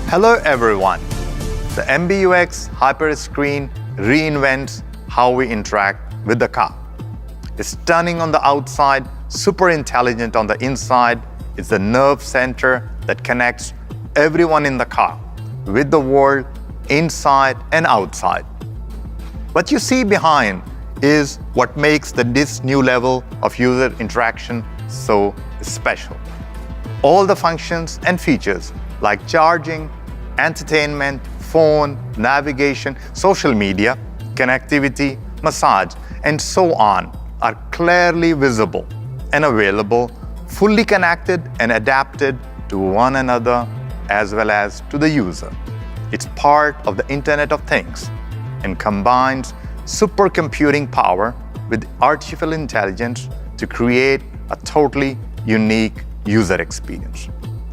Hello everyone. The MBUX Hyperscreen reinvents how we interact with the car. It's stunning on the outside, super intelligent on the inside. It's the nerve center that connects everyone in the car with the world inside and outside. What you see behind is what makes this new level of user interaction so special. All the functions and features like charging, entertainment, phone, navigation, social media, connectivity, massage, and so on are clearly visible and available, fully connected and adapted to one another as well as to the user. It's part of the Internet of Things and combines supercomputing power with artificial intelligence to create a totally unique user experience.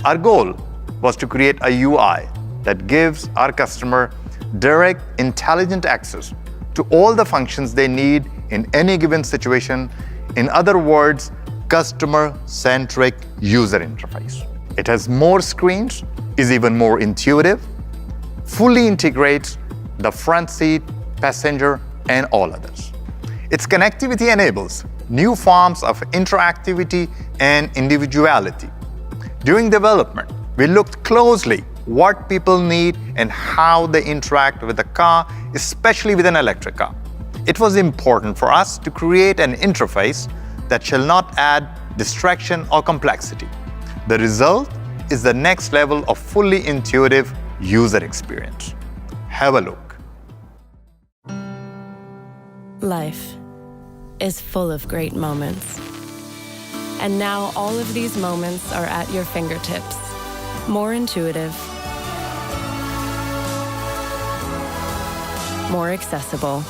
Our goal was to create a UI that gives our customer direct, intelligent access to all the functions they need in any given situation. In other words, customer-centric user interface. It has more screens, is even more intuitive, fully integrates the front seat, passenger, and all others. Its connectivity enables new forms of interactivity and individuality. During development, we looked closely what people need and how they interact with the car, especially with an electric car. It was important for us to create an interface that shall not add distraction or complexity. The result is the next level of fully intuitive user experience. Have a look. Life is full of great moments. And now all of these moments are at your fingertips. More intuitive, more accessible,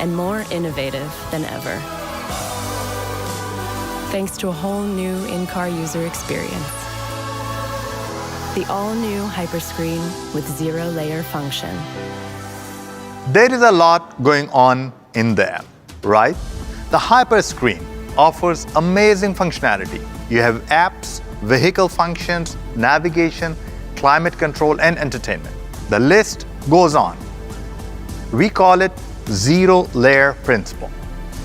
and more innovative than ever. Thanks to a whole new in-car user experience. The all-new Hyperscreen with zero-layer function. There is a lot going on in there, right? The Hyperscreen offers amazing functionality. You have apps, vehicle functions, navigation, climate control, and entertainment. The list goes on. We call it zero-layer principle.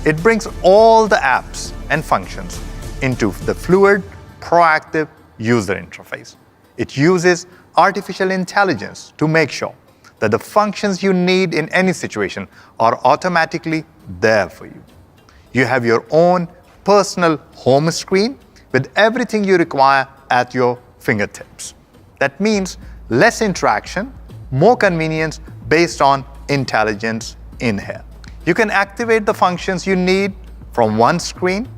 It brings all the apps and functions into the fluid, proactive user interface. It uses artificial intelligence to make sure that the functions you need in any situation are automatically there for you. You have your own personal home screen with everything you require at your fingertips. That means less interaction, more convenience based on intelligence in here. You can activate the functions you need from one screen.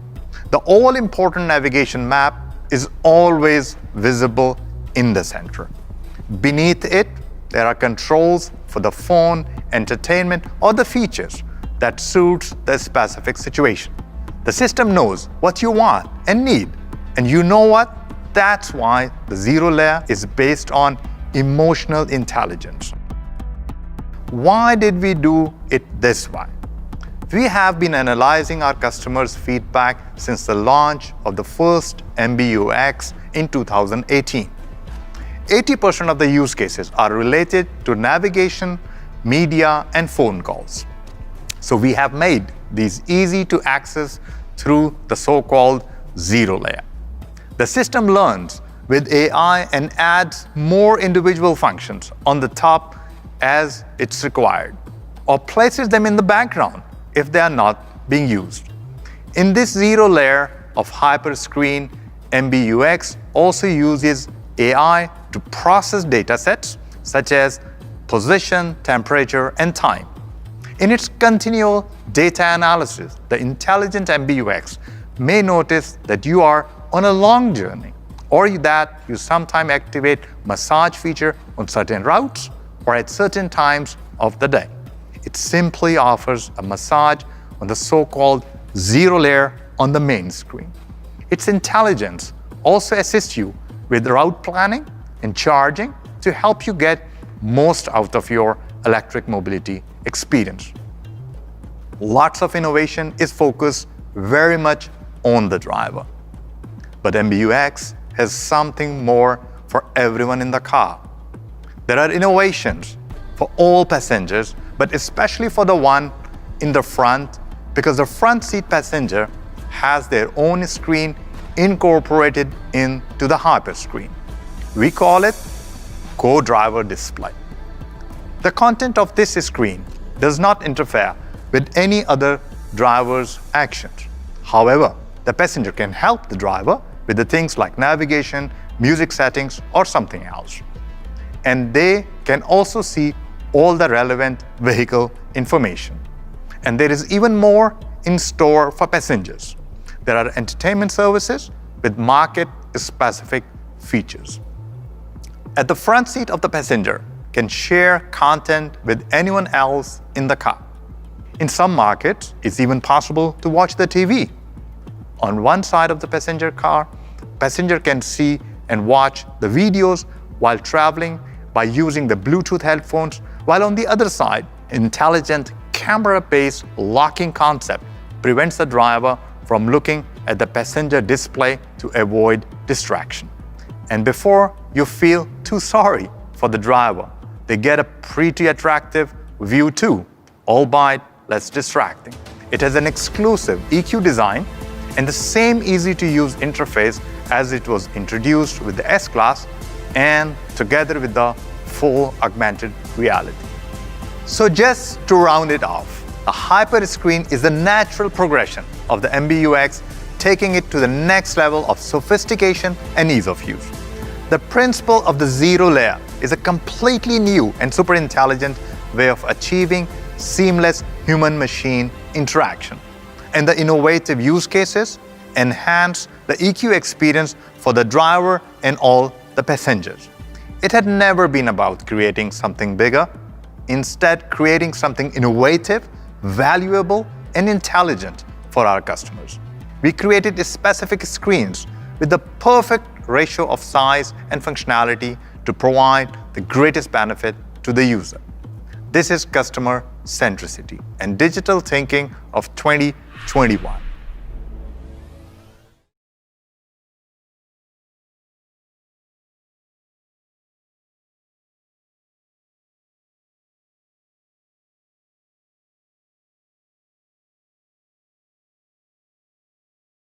The all-important navigation map is always visible in the center. Beneath it, there are controls for the phone, entertainment, or the features that suits the specific situation. The system knows what you want and need. And you know what? That's why the zero layer is based on emotional intelligence. Why did we do it this way? We have been analyzing our customers' feedback since the launch of the first MBUX in 2018. 80% of the use cases are related to navigation, media, and phone calls. So we have made these easy to access through the so-called zero layer. The system learns with AI and adds more individual functions on the top as it's required, or places them in the background if they are not being used. In this zero layer of Hyperscreen, MBUX also uses AI to process data sets such as position, temperature, and time. In its continual data analysis, the intelligent MBUX may notice that you are on a long journey, or that you sometimes activate massage feature on certain routes or at certain times of the day. It simply offers a massage on the so-called zero layer on the main screen. Its intelligence also assists you with route planning and charging to help you get most out of your electric mobility experience. Lots of innovation is focused very much on the driver. But MBUX has something more for everyone in the car. There are innovations for all passengers, but especially for the one in the front, because the front seat passenger has their own screen incorporated into the Hyperscreen. We call it co-driver display. The content of this screen does not interfere with any other driver's actions. However, the passenger can help the driver with the things like navigation, music settings, or something else. And they can also see all the relevant vehicle information. And there is even more in store for passengers. There are entertainment services with market-specific features. At the front seat of the passenger can share content with anyone else in the car. In some markets, it's even possible to watch the TV. On one side of the passenger car, passenger can see and watch the videos while traveling by using the Bluetooth headphones, while on the other side, intelligent camera-based locking concept prevents the driver from looking at the passenger display to avoid distraction. And before you feel too sorry for the driver, they get a pretty attractive view too, albeit less distracting. It has an exclusive EQ design and the same easy-to-use interface as it was introduced with the S-Class and together with the full augmented reality. So just to round it off, the Hyperscreen is the natural progression of the MBUX, taking it to the next level of sophistication and ease of use. The principle of the zero layer is a completely new and super intelligent way of achieving seamless human-machine interaction. And the innovative use cases enhance the EQ experience for the driver and all the passengers. It had never been about creating something bigger, instead creating something innovative, valuable, and intelligent for our customers. We created specific screens with the perfect ratio of size and functionality to provide the greatest benefit to the user. This is customer centricity and digital thinking of 2021.